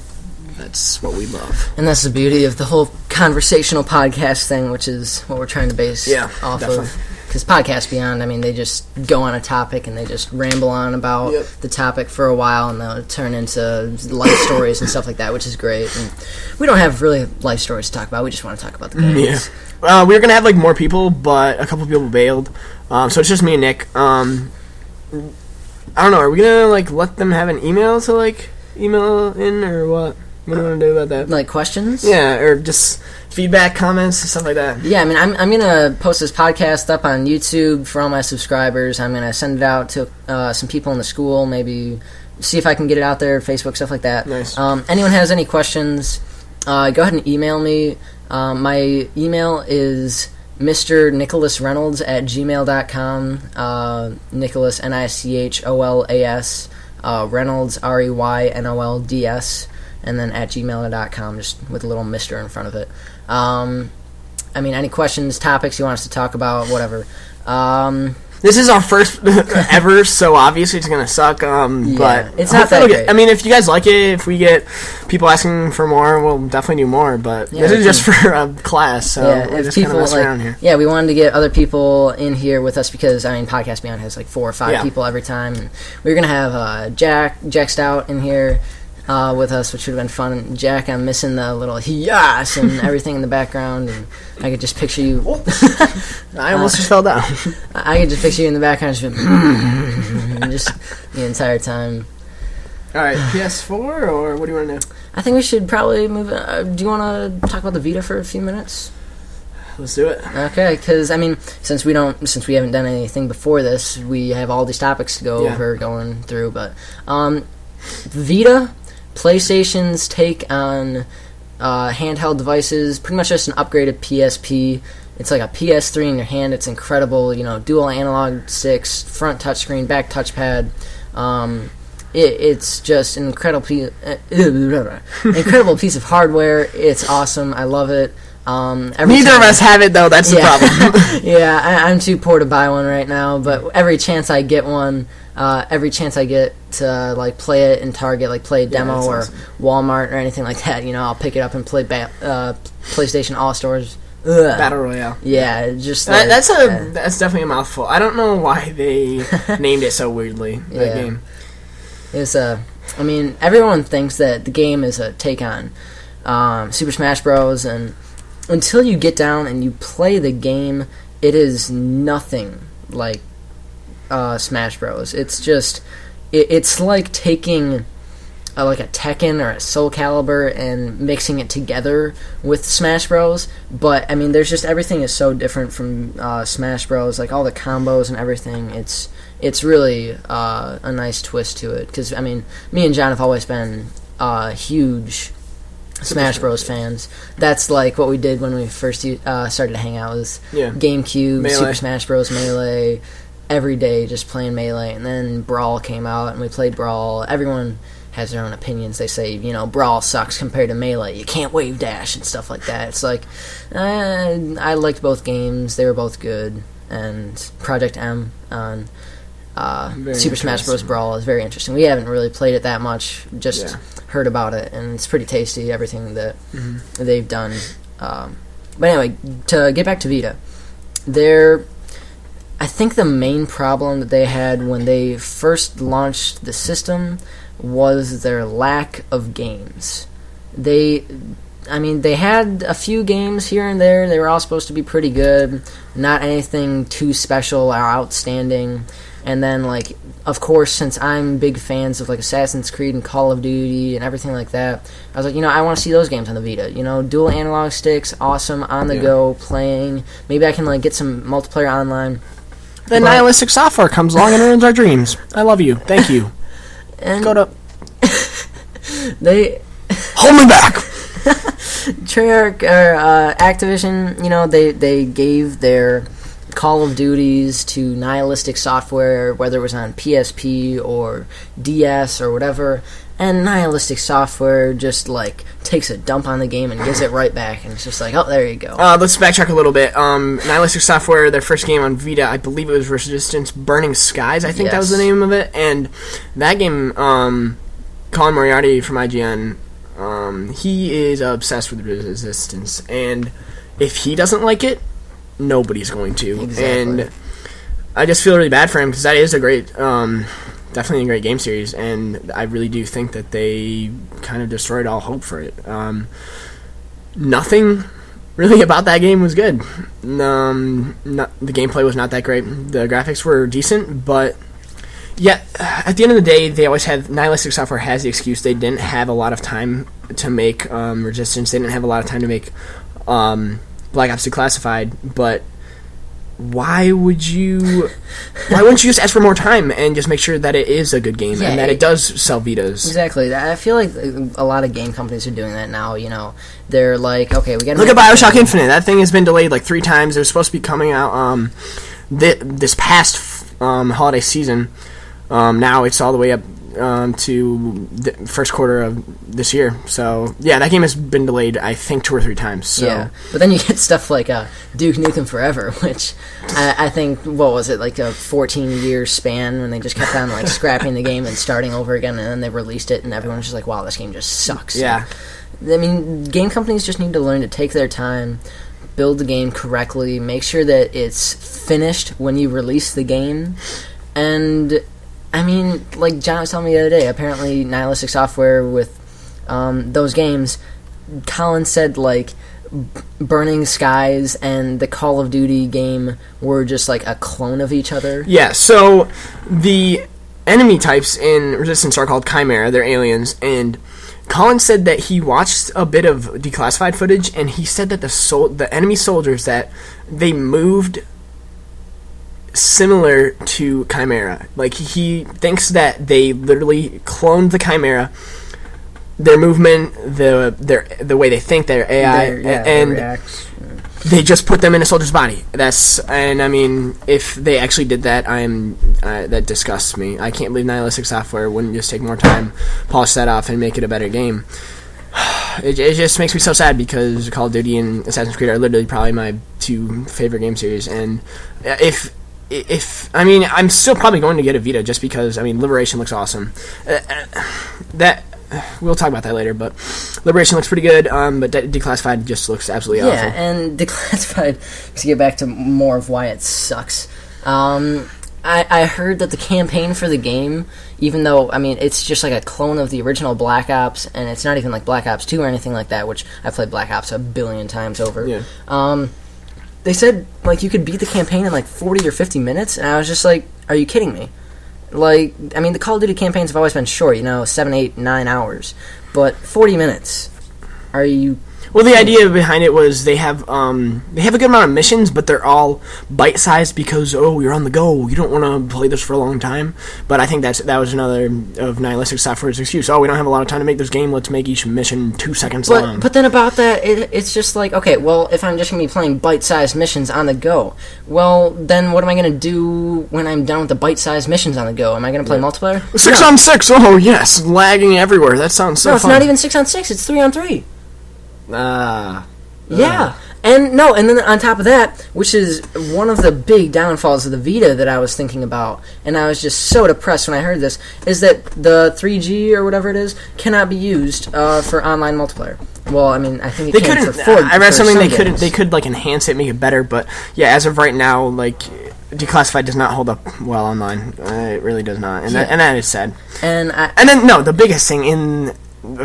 that's what we love. And that's the beauty of the whole conversational podcast thing, which is what we're trying to base off of. Because Podcast Beyond, I mean, they just go on a topic and they just ramble on about the topic for a while, and they'll turn into life stories and stuff like that, which is great. And we don't have really life stories to talk about. We just want to talk about the games. Yeah. We were going to have like more people, but a couple people bailed. So it's just me and Nick. I don't know. Are we going to like let them have an email to like email in or what? What do you want to do about that? Like questions? Yeah, or just feedback, comments, stuff like that. Yeah, I mean, I'm going to post this podcast up on YouTube for all my subscribers. I'm going to send it out to some people in the school, maybe see if I can get it out there, Facebook, stuff like that. Nice. Anyone has any questions, go ahead and email me. My email is mrnicholasreynolds@gmail.com. Nicholas, Nicholas, Reynolds, Reynolds, and then at gmail.com, just with a little Mr. in front of it. I mean, any questions, topics you want us to talk about, whatever. This is our first ever, so obviously it's going to suck. But it's not that great. I mean, if you guys like it, if we get people asking for more, we'll definitely do more. But this is just for a class, so we're just going to mess around here. Yeah, we wanted to get other people in here with us because, I mean, Podcast Beyond has like 4 or 5 people every time. And we were going to have Jack Stout in here with us, which would have been fun. Jack, I'm missing the little yes and everything in the background, and I could just picture you. I almost just fell down. I could just picture you in the background, just the entire time. All right, PS4, or what do you want to do? I think we should probably move. Do you want to talk about the Vita for a few minutes? Let's do it. Okay, because I mean, since we haven't done anything before this, we have all these topics to go over, going through. But Vita. PlayStation's take on handheld devices, pretty much just an upgraded PSP. It's like a PS3 in your hand. It's incredible. You know, dual analog sticks, front touchscreen, back touchpad. It's just an incredible incredible piece of hardware. It's awesome. I love it. Neither of us have it, though. That's the problem. Yeah, I'm too poor to buy one right now, but every chance I get one, every chance I get to like play it in Target, like play a demo or awesome. Walmart or anything like that, I'll pick it up and play PlayStation All Stars. Battle Royale. Yeah, just like, that's definitely a mouthful. I don't know why they named it so weirdly. That game. It's I mean, everyone thinks that the game is a take on Super Smash Bros. And until you get down and you play the game, it is nothing like Smash Bros. It's just, it's like taking like a Tekken or a Soul Calibur and mixing it together with Smash Bros. But I mean, there's just, everything is so different from Smash Bros. Like all the combos and everything. It's really a nice twist to it. Because I mean, me and John have always been huge Smash Bros. Fans. That's like what we did when we first started to hang out. Was GameCube, Melee. Super Smash Bros. Melee. Every day, just playing Melee, and then Brawl came out, and we played Brawl. Everyone has their own opinions. They say, Brawl sucks compared to Melee. You can't wave dash and stuff like that. It's like, I liked both games. They were both good. And Project M on Super Smash Bros. Brawl is very interesting. We haven't really played it that much, just heard about it, and it's pretty tasty, everything that they've done. But anyway, to get back to Vita, I think the main problem that they had when they first launched the system was their lack of games. They had a few games here and there. They were all supposed to be pretty good, not anything too special or outstanding. And then, like, of course, since I'm big fans of, like, Assassin's Creed and Call of Duty and everything like that, I was like, I want to see those games on the Vita. Dual analog sticks, awesome, on the go, playing. Maybe I can, like, get some multiplayer online. Then nihilistic software comes along and ruins our dreams. I love you. Thank you. And Go to... They... Hold me back! Treyarch, or Activision, they gave their Call of Duties to nihilistic software, whether it was on PSP or DS or whatever, and nihilistic software just, like, takes a dump on the game and gives it right back, and it's just like, oh, there you go. Let's backtrack a little bit. Nihilistic Software, their first game on Vita, I believe it was Resistance Burning Skies, I think that was the name of it, and that game, Colin Moriarty from IGN, he is obsessed with Resistance, and if he doesn't like it, nobody's going to. Exactly. And I just feel really bad for him, because that is a great, definitely a great game series, and I really do think that they kind of destroyed all hope for it. Nothing really about that game was good. The gameplay was not that great. The graphics were decent, but at the end of the day, they always had, nihilistic software has the excuse they didn't have a lot of time to make Resistance. They didn't have a lot of time to make Black Ops Declassified, but why wouldn't you just ask for more time and just make sure that it is a good game and that it does sell Vitas? Exactly. I feel like a lot of game companies are doing that now. They're like, okay, we got to look at BioShock Infinite. That thing has been delayed like 3 times. It was supposed to be coming out this past holiday season. Now it's all the way up to the first quarter of this year. So that game has been delayed, I think, 2 or 3 times. So. Yeah, but then you get stuff like Duke Nukem Forever, which I think, what was it, like a 14-year span when they just kept on like scrapping the game and starting over again, and then they released it, and everyone's just like, wow, this game just sucks. Yeah. I mean, game companies just need to learn to take their time, build the game correctly, make sure that it's finished when you release the game, and... I mean, like John was telling me the other day, apparently Nihilistic Software with those games, Colin said, like, Burning Skies and the Call of Duty game were just, like, a clone of each other. Yeah, so the enemy types in Resistance are called Chimera, they're aliens, and Colin said that he watched a bit of declassified footage, and he said that the enemy soldiers, that they moved similar to Chimera. Like, he thinks that they literally cloned the Chimera, their movement, the way they think, their AI, and they just put them in a soldier's body. And I mean, if they actually did that, that disgusts me. I can't believe Nihilistic Software wouldn't just take more time, polish that off, and make it a better game. It just makes me so sad because Call of Duty and Assassin's Creed are literally probably my 2 favorite game series. And if I mean, I'm still probably going to get a Vita just because, I mean, Liberation looks awesome. We'll talk about that later, but Liberation looks pretty good, but Declassified just looks absolutely awful. Yeah, and Declassified, to get back to more of why it sucks, I heard that the campaign for the game, even though, I mean, it's just like a clone of the original Black Ops, and it's not even like Black Ops 2 or anything like that, which I've played Black Ops a billion times over. Yeah. They said, like, you could beat the campaign in like 40 or 50 minutes, and I was just like, are you kidding me? Like, I mean, the Call of Duty campaigns have always been short, 7, 8, 9 hours. But 40 minutes. Are you... Well, the idea behind it was they have a good amount of missions, but they're all bite-sized because, you're on the go. You don't want to play this for a long time. But I think that was another of Nihilistic Software's excuse. We don't have a lot of time to make this game. Let's make each mission 2 seconds long. But then about that, it's just like, okay, well, if I'm just going to be playing bite-sized missions on the go, well, then what am I going to do when I'm done with the bite-sized missions on the go? Am I going to play multiplayer? 6 on 6, oh yes, lagging everywhere. That sounds so fun. No, it's not even 6 on 6, it's 3 on 3. Yeah, and then on top of that, which is one of the big downfalls of the Vita that I was thinking about, and I was just so depressed when I heard this, is that the 3G or whatever it is cannot be used for online multiplayer. Well, I mean, I think it can for 4. I read something they could like enhance it, make it better, but yeah, as of right now, like Declassified does not hold up well online. It really does not, and that is sad. And then the biggest thing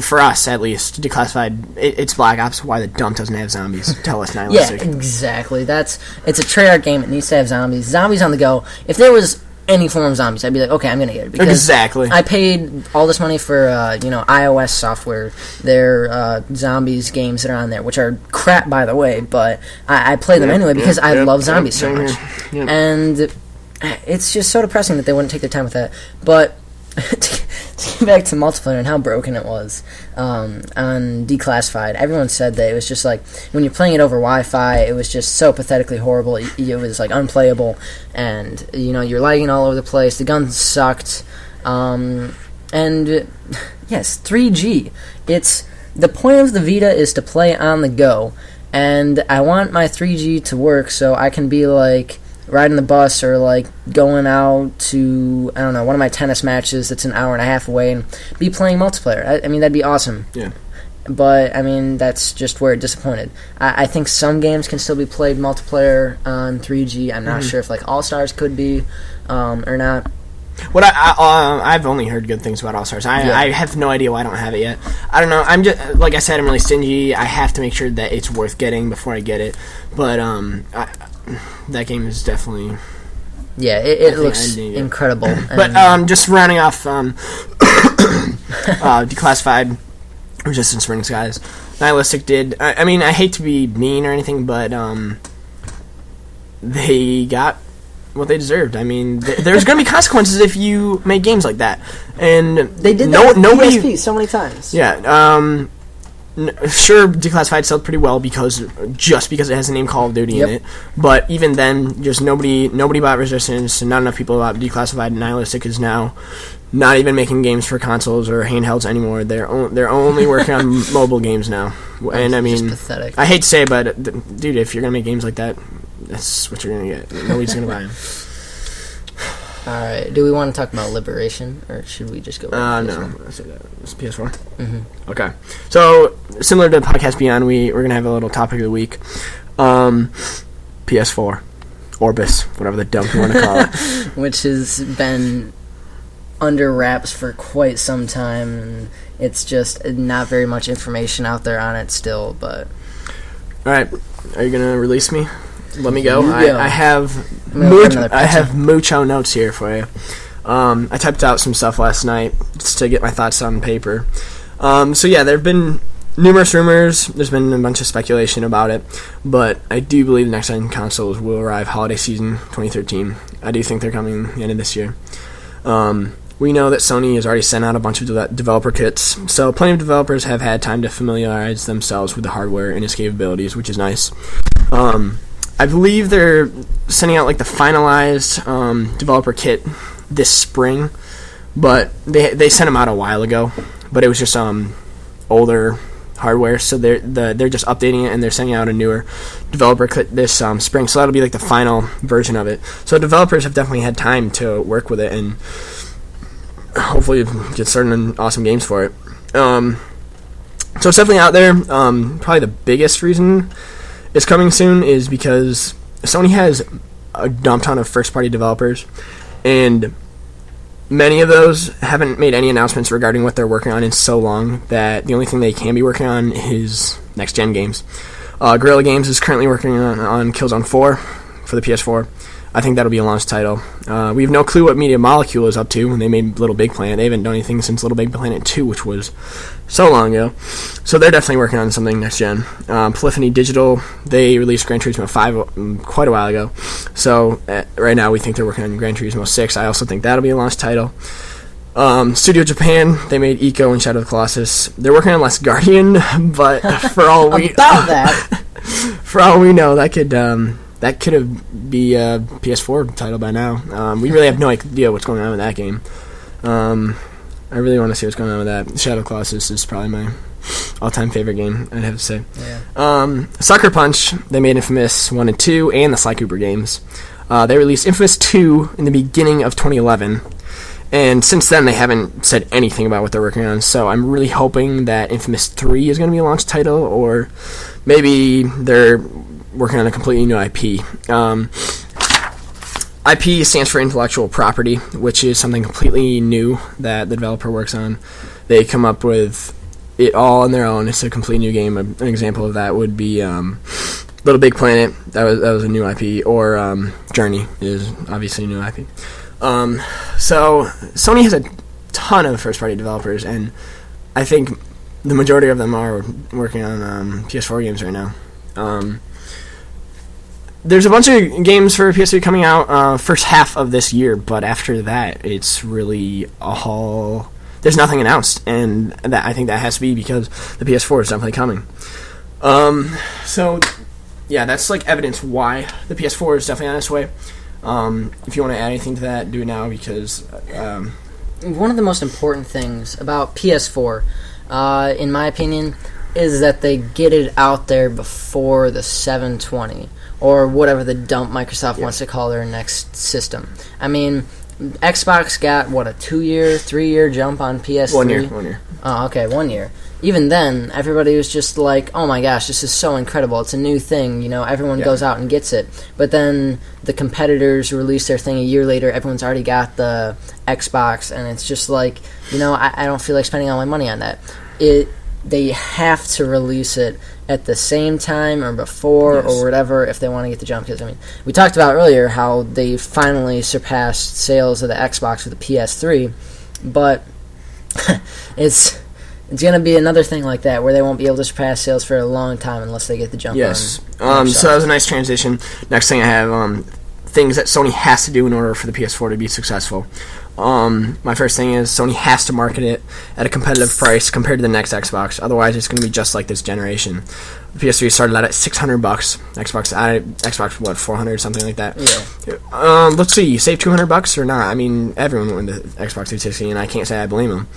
for us, at least, Declassified, it's Black Ops. Why the dump doesn't have zombies? Tell us, Nihilistic. Yeah, exactly. It's a Treyarch game. It needs to have zombies. Zombies on the go. If there was any form of zombies, I'd be like, okay, I'm going to get it. Because exactly. I paid all this money for, iOS software, their zombies games that are on there, which are crap, by the way, but I play them anyway because I love zombies so much. Yep. And it's just so depressing that they wouldn't take their time with that. But... to get back to multiplayer and how broken it was on Declassified, everyone said that it was just like when you're playing it over Wi-Fi, it was just so pathetically horrible. It was like unplayable, and you're lagging all over the place. The guns sucked, and yes, 3G. It's the point of the Vita is to play on the go, and I want my 3G to work so I can be like riding the bus or like going out to, I don't know, one of my tennis matches that's an hour and a half away and be playing multiplayer. I mean, that'd be awesome. Yeah. But, I mean, that's just where it disappointed. I think some games can still be played multiplayer on 3G. I'm not sure if like All-Stars could be or not. What I've only heard good things about All-Stars. I have no idea why I don't have it yet. I don't know. I'm just, like I said, I'm really stingy. I have to make sure that it's worth getting before I get it. But that game is definitely... Yeah, it looks incredible. But just rounding off Declassified, Resistance Spring Skies, Nihilistic did... I mean, I hate to be mean or anything, but they got what they deserved. I mean, there's going to be consequences if you make games like that. And they did that with PSP so many times. Yeah, sure, Declassified sold pretty well because it has the name Call of Duty in it. But even then, just nobody bought Resistance, and not enough people bought Declassified. And Nihilistic is now not even making games for consoles or handhelds anymore. They're only working on mobile games now. And I mean, pathetic. I hate to say it, but dude, if you're gonna make games like that, that's what you're gonna get. Nobody's gonna buy them. Alright, do we want to talk about Liberation, or should we just go right to PS4? No, I say that. It's PS4? Mm-hmm. Okay. So, similar to Podcast Beyond, we're going to have a little topic of the week. PS4. Orbis, whatever the dump you want to call it. Which has been under wraps for quite some time, and it's just not very much information out there on it still, but... Alright, are you going to release me? Let me go. I have mucho notes here for you. I typed out some stuff last night just to get my thoughts on paper. So yeah, there have been numerous rumors. There's been a bunch of speculation about it, but I do believe the next-gen consoles will arrive holiday season 2013. I do think they're coming the end of this year. We know that Sony has already sent out a bunch of developer kits, so plenty of developers have had time to familiarize themselves with the hardware and its capabilities, which is nice. I believe they're sending out like the finalized developer kit this spring, but they sent them out a while ago, but it was just older hardware, so they're just updating it and they're sending out a newer developer kit this spring, so that'll be like the final version of it. So developers have definitely had time to work with it and hopefully get started on awesome games for it. So it's definitely out there. Probably the biggest reason it's coming soon is because Sony has a dump ton of first-party developers, and many of those haven't made any announcements regarding what they're working on in so long that the only thing they can be working on is next-gen games. Guerrilla Games is currently working on Killzone 4 for the PS4. I think that'll be a launch title. We have no clue what Media Molecule is up to when they made Little Big Planet. They haven't done anything since Little Big Planet 2, which was so long ago. So they're definitely working on something next gen. Polyphony Digital, they released Gran Turismo 5 quite a while ago. So right now we think they're working on Gran Turismo 6. I also think that'll be a launch title. Studio Japan, they made Ico and Shadow of the Colossus. They're working on Last Guardian, but for all we for all we know, that could have be a PS4 title by now. We really have no idea what's going on with that game. I really want to see what's going on with that. Shadow of the Colossus is probably my all-time favorite game, I'd have to say. Yeah. Sucker Punch, they made Infamous 1 and 2 and the Sly Cooper games. They released Infamous 2 in the beginning of 2011, and since then they haven't said anything about what they're working on, so I'm really hoping that Infamous 3 is going to be a launch title, or maybe they're working on a completely new IP. IP stands for intellectual property, which is something completely new that the developer works on. They come up with it all on their own. It's a completely new game. An example of that would be Little Big Planet. That was a new IP. Or Journey is obviously a new IP. So Sony has a ton of first-party developers, and I think the majority of them are working on PS4 games right now. There's a bunch of games for PS3 coming out first half of this year, but after that, it's really all... There's nothing announced, and I think that has to be because the PS4 is definitely coming. So, yeah, that's like evidence why the PS4 is definitely on its way. If you want to add anything to that, do it now, because... One of the most important things about PS4, in my opinion, is that they get it out there before the 720. Or whatever the dump Microsoft wants to call their next system. I mean, Xbox got, a 2-year, 3-year jump on PS3? 1 year. Oh, okay, 1 year. Even then, everybody was just like, oh my gosh, this is so incredible. It's a new thing, everyone goes out and gets it. But then the competitors release their thing a year later, everyone's already got the Xbox, and it's just like, I don't feel like spending all my money on that. They have to release it at the same time or before or whatever if they want to get the jump. Because, we talked about earlier how they finally surpassed sales of the Xbox with the PS3, but it's going to be another thing like that where they won't be able to surpass sales for a long time unless they get the jump on Microsoft. So that was a nice transition. Next thing I have, things that Sony has to do in order for the PS4 to be successful. My first thing is Sony has to market it at a competitive price compared to the next Xbox. Otherwise, it's going to be just like this generation. The PS3 started out at $600. Xbox, what, $400, something like that. Yeah. Let's see, you save $200 or not? Everyone went to Xbox 360, and I can't say I blame them.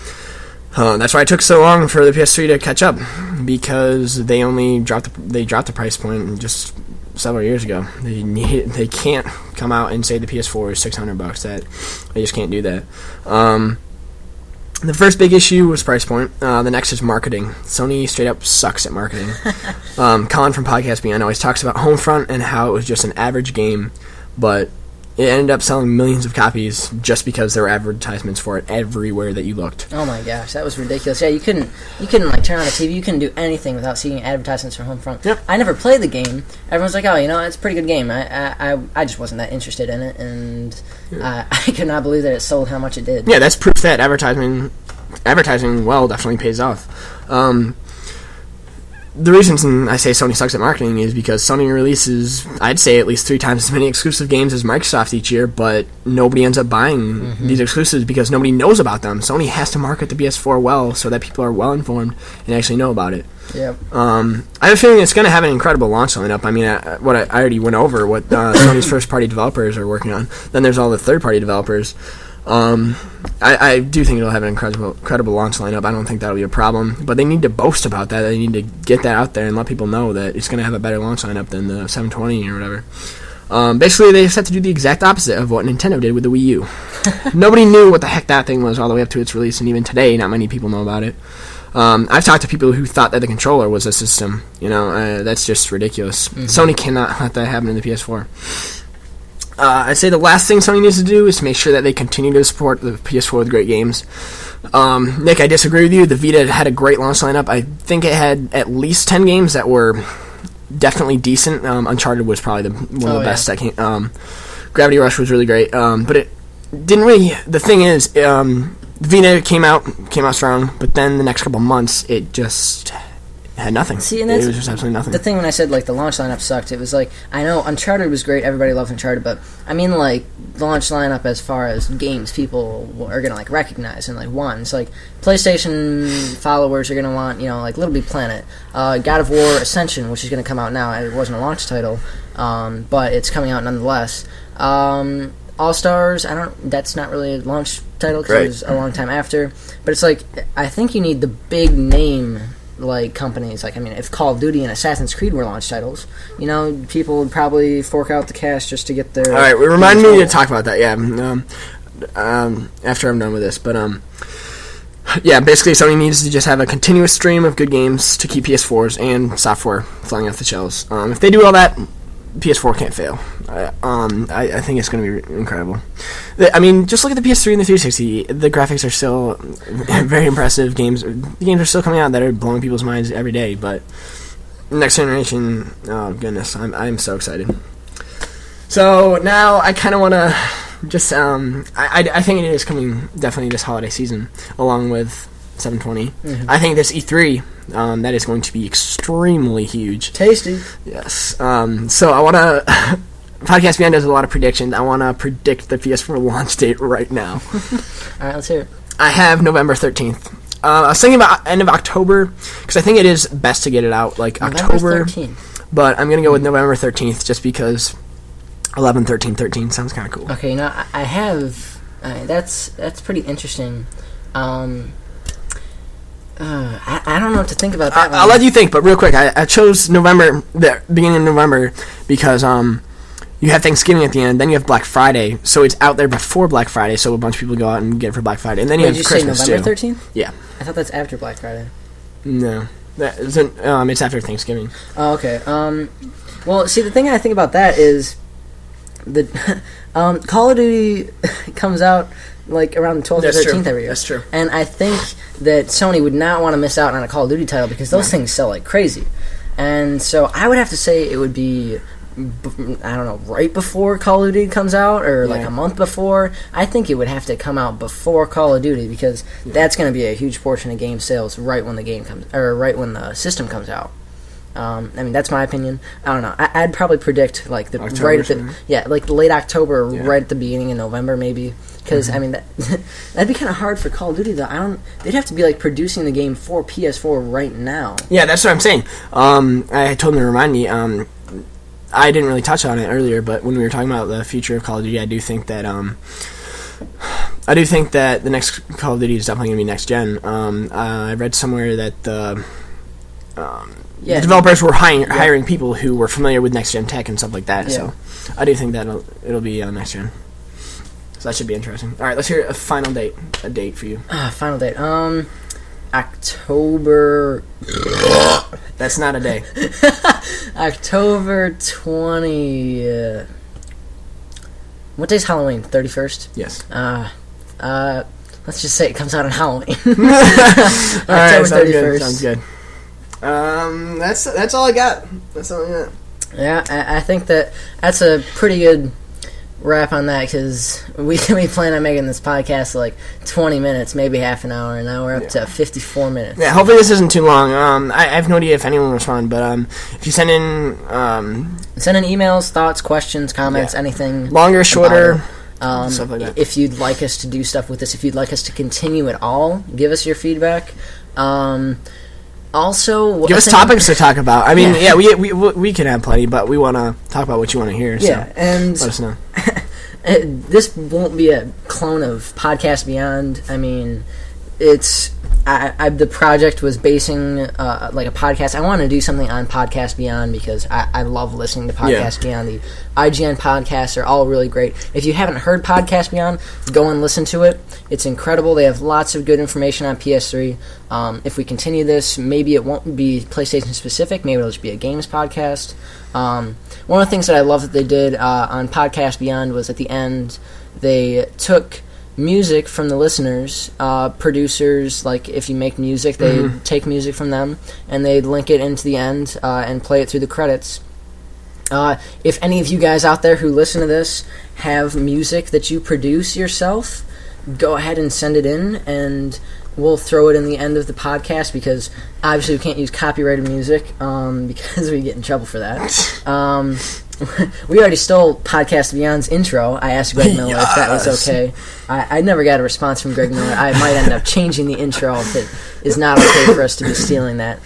That's why it took so long for the PS3 to catch up, because they only dropped the price point just several years ago. They can't come out and say the PS4 is $600. They just can't do that. The first big issue was price point. The next is marketing. Sony straight up sucks at marketing. Colin from Podcast Beyond always talks about Homefront and how it was just an average game, but it ended up selling millions of copies just because there were advertisements for it everywhere that you looked. Oh my gosh, that was ridiculous. Yeah, you couldn't like turn on a TV, you couldn't do anything without seeing advertisements for Homefront. Yep. I never played the game. Everyone's like, oh, it's a pretty good game. I just wasn't that interested in it, and I could not believe that it sold how much it did. Yeah, that's proof that advertising definitely pays off. the reason I say Sony sucks at marketing is because Sony releases, I'd say, at least 3 times as many exclusive games as Microsoft each year, but nobody ends up buying these exclusives because nobody knows about them. Sony has to market the PS4 well so that people are well informed and actually know about it. Yep. I have a feeling it's going to have an incredible launch lineup. I mean, I already went over what Sony's first-party developers are working on. Then there's all the third-party developers. I do think it'll have an incredible launch lineup. I don't think that'll be a problem. But they need to boast about that. They need to get that out there and let people know that it's going to have a better launch lineup than the 720 or whatever. Basically, they just have to do the exact opposite of what Nintendo did with the Wii U. Nobody knew what the heck that thing was all the way up to its release, and even today, not many people know about it. I've talked to people who thought that the controller was a system. That's just ridiculous. Sony cannot let that happen in the PS4. I'd say the last thing Sony needs to do is to make sure that they continue to support the PS4 with great games. Nick, I disagree with you. The Vita had a great launch lineup. I think it had at least 10 games that were definitely decent. Uncharted was probably one of the best. Gravity Rush was really great, but it didn't really. The thing is, Vita came out strong, but then the next couple months it just had nothing. See, and it was just absolutely nothing. The thing when I said the launch lineup sucked, it was I know Uncharted was great, everybody loved Uncharted, but I mean the launch lineup as far as games people are gonna recognize and want. It's PlayStation followers are gonna want Little Big Planet, God of War Ascension, which is gonna come out now. It wasn't a launch title, but it's coming out nonetheless. All Stars, that's not really a launch title because it was a long time after, but it's I think you need the big name companies. If Call of Duty and Assassin's Creed were launch titles, people would probably fork out the cash just to get their. All right, remind me to talk about that. Yeah, after I'm done with this, but yeah, basically Sony needs to just have a continuous stream of good games to keep PS4s and software flying off the shelves. If they do all that, PS4 can't fail. I think it's going to be incredible. Just look at the PS3 and the 360. The graphics are still very impressive. The games are still coming out that are blowing people's minds every day. But next generation, oh goodness, I'm so excited. So now I kind of want to just I think it is coming definitely this holiday season along with 720. I think this E3 that is going to be extremely huge. Tasty. Yes. So I want to. Podcast Beyond does a lot of predictions. I want to predict the PS4 launch date right now. All right, let's hear it. I have November 13th. I was thinking about end of October because I think it is best to get it out October. 13th. But I'm going to go with November 13th just because 11, 13, 13 sounds kind of cool. Okay, now I have. That's pretty interesting. I don't know what to think about that one. I'll let you think, but real quick, I chose November, the beginning of November, because you have Thanksgiving at the end, then you have Black Friday, so it's out there before Black Friday, so a bunch of people go out and get it for Black Friday, and then you have Christmas too. Did you say November 13th? Yeah. I thought that's after Black Friday. No. It's after Thanksgiving. Oh, okay. Well, see, the thing I think about that is the Call of Duty comes out around the 12th or 13th every year. That's true. And I think that Sony would not want to miss out on a Call of Duty title because those things sell like crazy. And so I would have to say it would be, I don't know, right before Call of Duty comes out or a month before. I think it would have to come out before Call of Duty because that's going to be a huge portion of game sales right when the game comes, or right when the system comes out. That's my opinion. I don't know. I'd probably predict October, right at the late October, right at the beginning of November, maybe. Because that'd be kind of hard for Call of Duty though. They'd have to be producing the game for PS4 right now. Yeah, that's what I'm saying. I told him to remind me. I didn't really touch on it earlier, but when we were talking about the future of Call of Duty, I do think that the next Call of Duty is definitely going to be next gen. I read somewhere that the developers were hiring people who were familiar with next gen tech and stuff like that. Yeah. So I do think that it'll be next gen. So that should be interesting. All right, let's hear a date for you. Final date. October. That's not a day. October 20. What day's Halloween? 31st. Yes. Let's just say it comes out on Halloween. October 31st. Sounds good. That's all I got. That's all I got. Yeah, I think that's a pretty good wrap on that because we plan on making this podcast like 20 minutes, maybe half an hour, and now we're up to 54 minutes. Yeah, hopefully this isn't too long. I have no idea if anyone responded, but if you send in emails, thoughts, questions, comments, anything, longer, shorter, stuff like that. If you'd like us to do stuff with this, if you'd like us to continue at all, give us your feedback. Also, give us topics to talk about. I mean, we can have plenty, but we want to talk about what you want to hear. Yeah, so and let us know. This won't be a clone of Podcast Beyond. I mean, it's the project was basing like a podcast. I want to do something on Podcast Beyond because I love listening to Podcast Beyond. The IGN podcasts are all really great. If you haven't heard Podcast Beyond, go and listen to it. It's incredible. They have lots of good information on PS3. If we continue this, maybe it won't be PlayStation specific. Maybe it'll just be a games podcast. One of the things that I love that they did on Podcast Beyond was at the end they took music from the listeners, producers, like if you make music, they take music from them and they link it into the end and play it through the credits. If any of you guys out there who listen to this have music that you produce yourself, go ahead and send it in and we'll throw it in the end of the podcast because obviously we can't use copyrighted music because we get in trouble for that. We already stole Podcast Beyond's intro. I asked Greg Miller if that was okay. I never got a response from Greg Miller. I might end up changing the intro if it is not okay for us to be stealing that.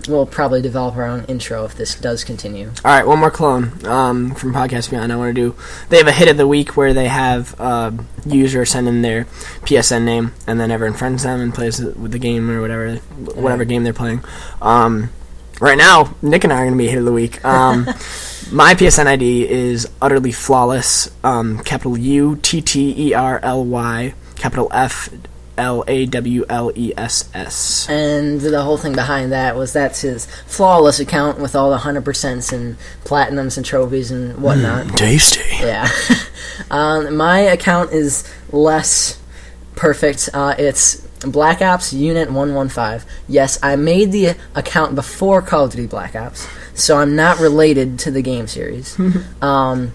We'll probably develop our own intro if this does continue. All right, one more clone from Podcast Beyond. I want to do. They have a hit of the week where they have user send in their PSN name, and then everyone friends them and plays with the game or whatever game they're playing. Right now, Nick and I are going to be hit of the week. My PSN ID is Utterly Flawless, capital UTTERLY, capital FLAWLESS. And the whole thing behind that was that's his flawless account with all the 100% and platinums and trophies and whatnot. Tasty. Yeah. My account is less perfect. It's Black Ops Unit 115. Yes, I made the account before Call of Duty Black Ops, so I'm not related to the game series. Do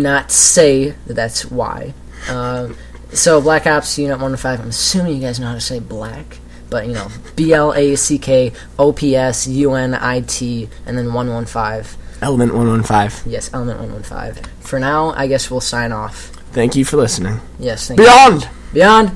not say that that's why. So Black Ops Unit 115, I'm assuming you guys know how to say black, but you know, BLACKOPSUNIT and then 115. Element 115. Yes, Element 115. For now, I guess we'll sign off. Thank you for listening. Yes, thank you. Beyond! Beyond!